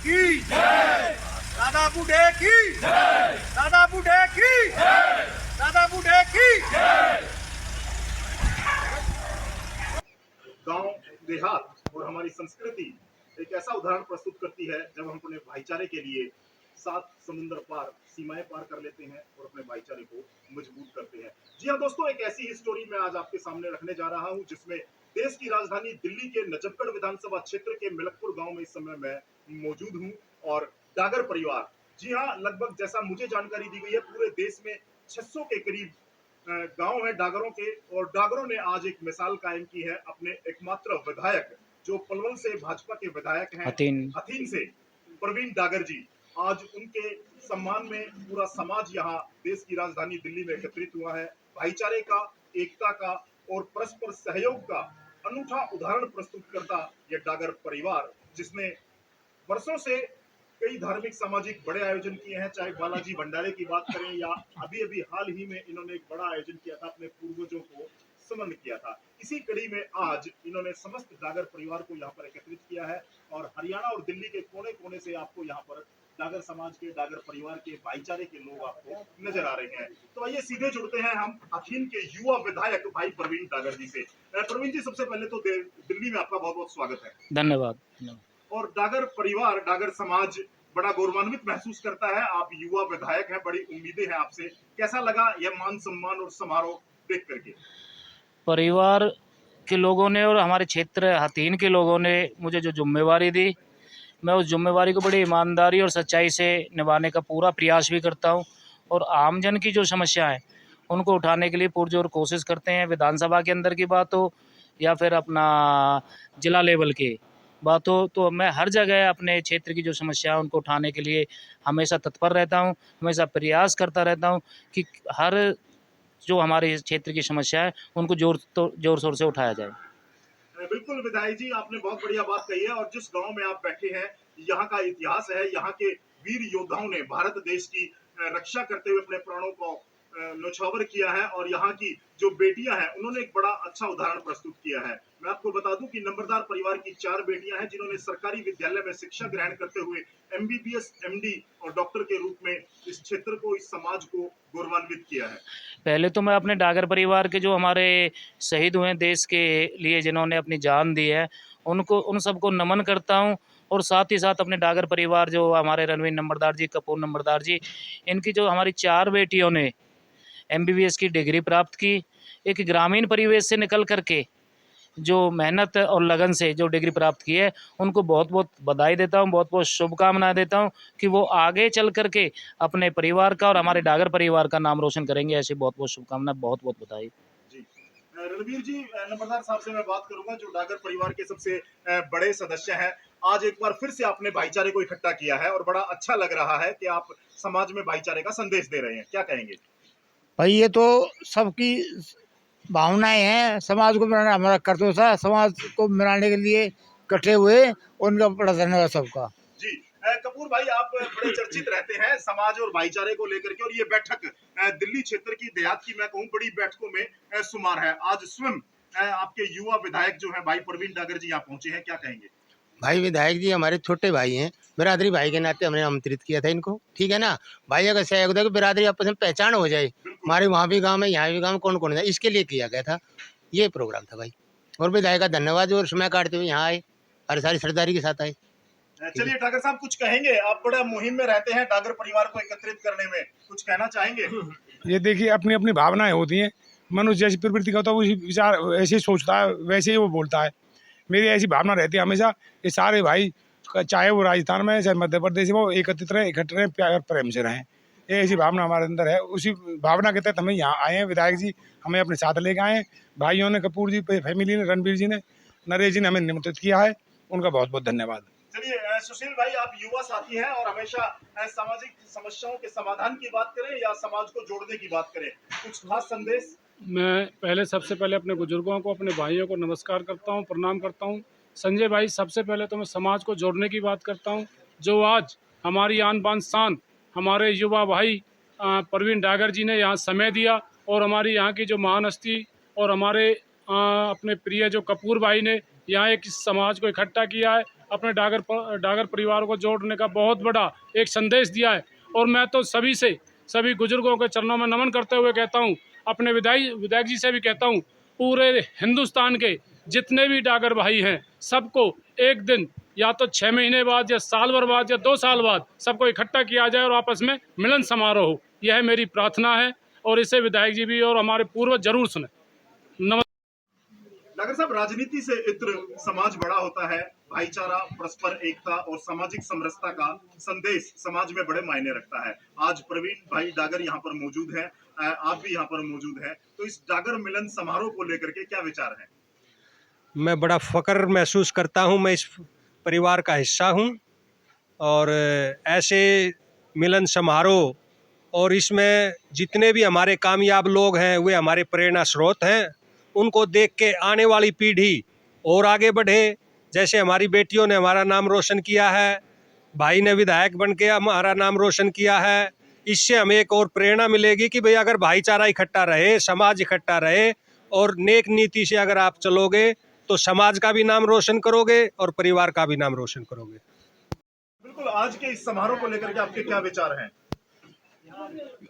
की जय, दादा बूढ़े की जय, दादा बूढ़े की जय, दादा बूढ़े की जय। गांव देहात और हमारी संस्कृति एक ऐसा उदाहरण प्रस्तुत करती है जब हम अपने भाईचारे के लिए 7 समुद्र पार सीमाएं पार कर लेते हैं और अपने भाईचारे को मजबूत करते हैं। जी हाँ दोस्तों, एक ऐसी ही स्टोरी मैं आज आपके सामने रखने जा रहा हूं जिसमें देश की राजधानी दिल्ली के नजफगढ़ विधानसभा क्षेत्र के मिलकपुर गांव में इस समय मैं मौजूद हूं और डागर परिवार, जी हाँ, लगभग जैसा मुझे जानकारी दी गई है पूरे देश में 600 के करीब गांव है डागरों के, और डागरों ने आज एक मिसाल कायम की है। अपने एकमात्र विधायक जो पलवल से भाजपा के विधायक हैं, हथीन से प्रवीण डागर जी, आज उनके सम्मान में पूरा समाज यहाँ देश की राजधानी दिल्ली में एकत्रित हुआ है। भाईचारे का, एकता का और परस्पर सहयोग का अनूठा उदाहरण प्रस्तुत करता यह डागर परिवार, जिसने वर्षों से कई धार्मिक सामाजिक बड़े आयोजन किए हैं, चाहे बालाजी भंडारे की बात करें या अभी अभी हाल ही में इन्होंने एक बड़ा आयोजन किया था, अपने पूर्वजों को समन किया था। इसी कड़ी में आज इन्होंने समस्त डागर परिवार को यहाँ पर एकत्रित किया है और हरियाणा और दिल्ली के कोने कोने से आपको यहाँ पर डागर समाज के, डागर परिवार के, भाईचारे के लोग आपको नजर आ रहे हैं। तो आइए सीधे जुड़ते हैं हम अखीन के युवा विधायक भाई प्रवीण डागर जी से। प्रवीण जी, सबसे पहले तो दिल्ली में आपका बहुत बहुत स्वागत है। धन्यवाद। और डागर परिवार, डागर समाज बड़ा गौरवान्वित महसूस करता है, आप युवा विधायक हैं, बड़ी उम्मीदें हैं आपसे। कैसा लगा यह मान सम्मान और समारोह देख करके? परिवार के लोगों ने और हमारे क्षेत्र हथीन के लोगों ने मुझे जो जिम्मेवारी दी, मैं उस जिम्मेवारी को बड़ी ईमानदारी और सच्चाई से निभाने का पूरा प्रयास भी करता हूं और आमजन की जो समस्या है उनको उठाने के लिए पुरजोर कोशिश करते हैं। विधानसभा के अंदर की बात हो या फिर अपना जिला लेवल की बात हो, तो मैं हर जगह अपने क्षेत्र की जो समस्या है उनको उठाने के लिए हमेशा तत्पर रहता हूं, हमेशा प्रयास करता रहता हूं कि हर जो हमारे क्षेत्र की समस्या है उनको जोर शोर से उठाया जाए। बिल्कुल विधायक जी, आपने बहुत बढ़िया बात कही है। और जिस गांव में आप बैठे हैं, यहाँ का इतिहास है, यहाँ के वीर योद्धाओं ने भारत देश की रक्षा करते हुए अपने प्राणों को न्यौछावर किया है और यहाँ की जो बेटियां हैं उन्होंने एक बड़ा अच्छा उदाहरण प्रस्तुत किया है। मैं आपको बता दूं कि नंबरदार परिवार की 4 बेटियां हैं जिन्होंने सरकारी विद्यालय में शिक्षा ग्रहण करते हुए एमबीबीएस, एमडी और डॉक्टर के रूप में इस क्षेत्र को, इस समाज को गौरवान्वित किया है। पहले तो मैं अपने डागर परिवार के जो हमारे शहीद हुए देश के लिए, जिन्होंने अपनी जान दी है, उनको, उन सबको नमन करता हूं। और साथ ही साथ अपने डागर परिवार जो हमारे रणवीर नंबरदार जी, कपूर नंबरदार जी, इनकी जो हमारी 4 बेटियों ने एमबीबीएस की डिग्री प्राप्त की, एक ग्रामीण परिवेश से निकल करके जो मेहनत और लगन से जो डिग्री प्राप्त की है, उनको बहुत बहुत बधाई देता हूं, बहुत बहुत शुभकामनाएं देता हूं कि वो आगे चल करके अपने परिवार का और हमारे डागर परिवार का नाम रोशन करेंगे। ऐसी बहुत बहुत शुभकामनाएं, बहुत बहुत बधाई। जी रणवीर जी, नंबरदार साहब से मैं बात करूंगा जो डागर परिवार के सबसे बड़े सदस्य हैं। आज एक बार फिर से आपने भाईचारे को इकट्ठा किया है और बड़ा अच्छा लग रहा है कि आप समाज में भाईचारे का संदेश दे रहे हैं, क्या कहेंगे? भाई ये तो सबकी भावनाएं हैं, समाज को मिलाना हमारा कर्तव्य था, समाज को मिलाने के लिए इकट्ठे हुए, उनका बड़ा धन्यवाद सबका। जी कपूर भाई, आप बड़े चर्चित रहते हैं समाज और भाईचारे को लेकर के, और ये बैठक दिल्ली क्षेत्र की, देहात की मैं कहूँ, बड़ी बैठकों में शुमार है। आज स्वयं आपके युवा विधायक जो है भाई प्रवीण डागर जी यहाँ पहुंचे हैं, क्या कहेंगे? भाई विधायक जी हमारे छोटे भाई हैं, बिरादरी भाई के नाते हमने आमंत्रित किया था इनको, ठीक है ना। भाई अगर सहयोग दे, बिरादरी आपस में पहचान हो जाए, हमारे वहाँ भी गाँव है, यहाँ भी गाँव, कौन कौन है, इसके लिए किया गया था, ये प्रोग्राम था भाई। और विधायक का धन्यवाद और समय काटते हुए यहाँ आए और सारी सरदारी के साथ आए। चलिए डागर साहब, कुछ कहेंगे? आप बड़ा मुहिम में रहते हैं डागर परिवार को एकत्रित करने में, कुछ कहना चाहेंगे? ये देखिए, अपनी अपनी भावनाएं होती हैं, मनुष्य जैसी प्रवृत्ति का होता है, उसी विचार ऐसे ही सोचता है, वैसे ही वो बोलता है। मेरी ऐसी भावना रहती है हमेशा कि सारे भाई, चाहे वो राजस्थान में चाहे मध्य प्रदेश में, वो एकत्रित रहें, इकट्ठे रहें, प्यार प्रेम से रहें। ये ऐसी भावना हमारे अंदर है, उसी भावना के तहत हमें यहाँ आए हैं। विधायक जी हमें अपने साथ लेके आए हैं, भाइयों ने, कपूर जी फैमिली ने, रणवीर जी ने, नरेश जी ने हमें निमंत्रित किया है, उनका बहुत बहुत धन्यवाद। चलिए सुशील भाई, आप युवा साथी हैं और हमेशा सामाजिक समस्याओं के समाधान की बात करें या समाज को जोड़ने की बात करें, कुछ खास संदेश? मैं सबसे पहले अपने बुजुर्गों को, अपने भाइयों को नमस्कार करता हूं, प्रणाम करता हूं। संजय भाई, सबसे पहले तो मैं समाज को जोड़ने की बात करता हूं। जो आज हमारी आन बान शान हमारे युवा भाई प्रवीण डागर जी ने यहाँ समय दिया, और हमारी यहाँ की जो महान हस्ती और हमारे अपने प्रिय जो कपूर भाई ने यहाँ एक समाज को इकट्ठा किया है, अपने डागर परिवार को जोड़ने का बहुत बड़ा एक संदेश दिया है। और मैं तो सभी बुजुर्गों के चरणों में नमन करते हुए कहता हूँ, अपने विधायक जी से भी कहता हूँ, पूरे हिंदुस्तान के जितने भी डागर भाई हैं सबको एक दिन या तो 6 महीने बाद या साल भर बाद या 2 साल बाद सबको इकट्ठा किया जाए और आपस में मिलन समारोह हो। यह मेरी प्रार्थना है और इसे विधायक जी भी और हमारे पूर्वज जरूर सुने। डागर साहब, राजनीति से इत्र समाज बड़ा होता है। भाईचारा, परस्पर एकता और सामाजिक समरसता का संदेश समाज में बड़े मायने रखता है। आज प्रवीण भाई डागर यहाँ पर मौजूद हैं, आप भी यहाँ पर मौजूद हैं, तो इस डागर मिलन समारोह को लेकर के क्या विचार है? मैं बड़ा फख्र महसूस करता हूँ, मैं इस परिवार का हिस्सा हूँ और ऐसे मिलन समारोह और इसमें जितने भी हमारे कामयाब लोग हैं वे हमारे प्रेरणा स्रोत हैं। उनको देख के आने वाली पीढ़ी और आगे बढ़े। जैसे हमारी बेटियों ने हमारा नाम रोशन किया है, भाई ने विधायक बन के हमारा नाम रोशन किया है, इससे हमें एक और प्रेरणा मिलेगी कि भाई अगर भाईचारा इकट्ठा रहे, समाज इकट्ठा रहे और नेक नीति से अगर आप चलोगे तो समाज का भी नाम रोशन करोगे और परिवार का भी नाम रोशन करोगे। बिल्कुल, आज के इस समारोह को लेकर के आपके क्या विचार हैं?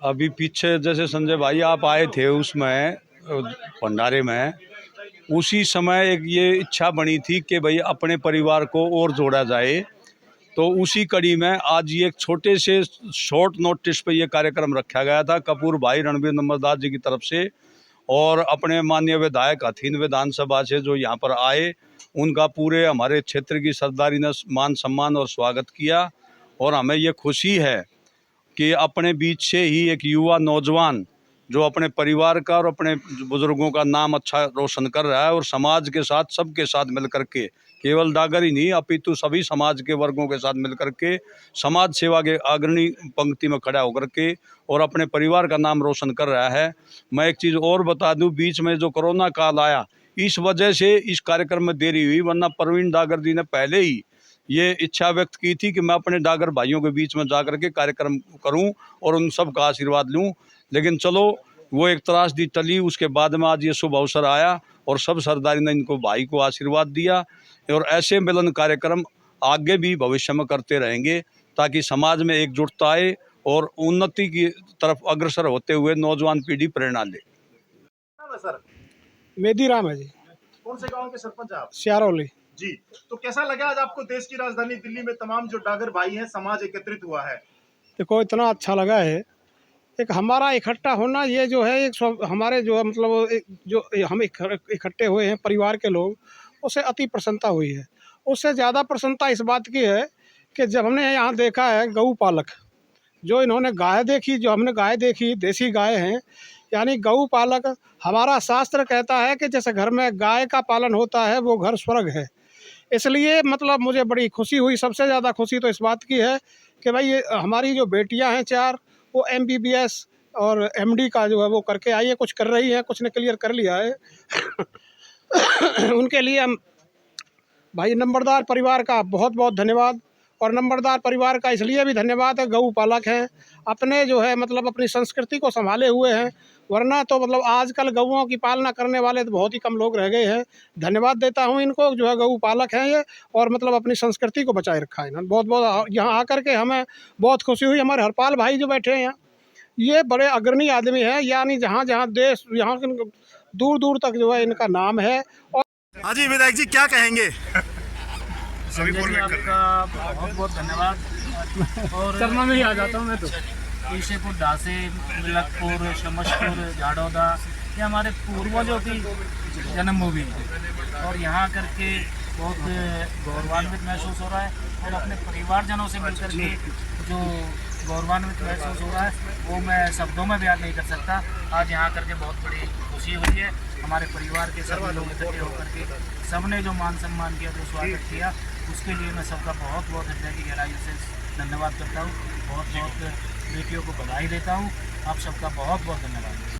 अभी पीछे जैसे संजय भाई आप आए थे उसमें भंडारे में, उसी समय एक ये इच्छा बनी थी कि भाई अपने परिवार को और जोड़ा जाए, तो उसी कड़ी में आज ये एक छोटे से शॉर्ट नोटिस पे ये कार्यक्रम रखा गया था कपूर भाई रणबीर नंबरदार जी की तरफ से और अपने माननीय विधायक हथीन विधानसभा से जो यहाँ पर आए, उनका पूरे हमारे क्षेत्र की सरदारी ने मान सम्मान और स्वागत किया। और हमें ये खुशी है कि अपने बीच से ही एक युवा नौजवान जो अपने परिवार का और अपने बुजुर्गों का नाम अच्छा रोशन कर रहा है और समाज के साथ सबके साथ मिल करके, केवल डागर ही नहीं अपितु सभी समाज के वर्गों के साथ मिल करके समाज सेवा के अग्रणी पंक्ति में खड़ा होकर के और अपने परिवार का नाम रोशन कर रहा है। मैं एक चीज़ और बता दूं, बीच में जो कोरोना काल आया इस वजह से इस कार्यक्रम में देरी हुई, वरना प्रवीण डागर जी ने पहले ही ये इच्छा व्यक्त की थी कि मैं अपने डागर भाइयों के बीच में जा कर के कार्यक्रम करूं और उन सब का आशीर्वाद लूं। लेकिन चलो वो एक त्रासदी टली, उसके बाद में आज ये शुभ अवसर आया और सब सरदारी ने इनको भाई को आशीर्वाद दिया और ऐसे मिलन कार्यक्रम आगे भी भविष्य में करते रहेंगे ताकि समाज में एकजुटता आए और उन्नति की तरफ अग्रसर होते हुए नौजवान पीढ़ी प्रेरणा ले। सर, मेदी राम है जी। कौन से गांव के सरपंच आप? सियारौली जी, तो कैसा लगा आज आपको देश की राजधानी दिल्ली में तमाम जो डागर भाई हैं, समाज एकत्रित हुआ है? देखो इतना अच्छा लगा है, एक हमारा इकट्ठा होना, ये जो है एक हमारे जो है मतलब जो हम इकट्ठे हुए हैं परिवार के लोग, उससे अति प्रसन्नता हुई है। उससे ज़्यादा प्रसन्नता इस बात की है कि जब हमने यहाँ देखा है गऊ पालक, जो इन्होंने गाय देखी, जो हमने गाय देखी देसी गाय हैं, यानी गऊ पालक। हमारा शास्त्र कहता है कि जैसे घर में गाय का पालन होता है वो घर स्वर्ग है। इसलिए मतलब मुझे बड़ी खुशी हुई। सबसे ज़्यादा खुशी तो इस बात की है कि भाई ये हमारी जो बेटियां हैं 4, वो MBBS और MD का जो है वो करके आई है, कुछ कर रही हैं, कुछ ने क्लियर कर लिया है। उनके लिए हम भाई नंबरदार परिवार का बहुत बहुत धन्यवाद। और नंबरदार परिवार का इसलिए भी धन्यवाद है, गऊ पालक हैं, अपने जो है मतलब अपनी संस्कृति को संभाले हुए हैं, वरना तो मतलब आजकल गऊओं की पालना करने वाले तो बहुत ही कम लोग रह गए हैं। धन्यवाद देता हूं इनको, जो है गऊ पालक हैं ये, और मतलब अपनी संस्कृति को बचाए रखा है इन्होंने। बहुत बहुत यहाँ आकर के हमें बहुत खुशी हुई। हमारे हरपाल भाई जो बैठे हैं यहाँ, ये बड़े अग्रणी आदमी हैं, यानी जहाँ जहाँ देश, यहाँ दूर दूर तक जो है इनका नाम है। और हाँ जी विधायक जी, क्या कहेंगे? संजय जी आपका बहुत बहुत धन्यवाद। और चरणों में ही आ जाता हूँ मैं तो। ईशेपुर, ढासे, मिलकपुर, शमशपुर, झाड़ौदा, ये हमारे पूर्वजों की जन्मभूमि है और यहाँ करके बहुत गौरवान्वित महसूस हो रहा है। और अपने परिवारजनों से मिलकर के जो गौरवान्वित महसूस हो रहा है वो मैं शब्दों में बयान नहीं कर सकता। आज यहाँ करके बहुत बड़ी खुशी हुई है। हमारे परिवार के सभी लोग इकट्ठे होकर के सबने जो मान सम्मान किया, जो स्वागत किया, उसके लिए मैं सबका बहुत बहुत हृदय की गहराई से धन्यवाद करता हूँ। बहुत बहुत बेटियों को बधाई देता हूँ। आप सबका बहुत बहुत धन्यवाद।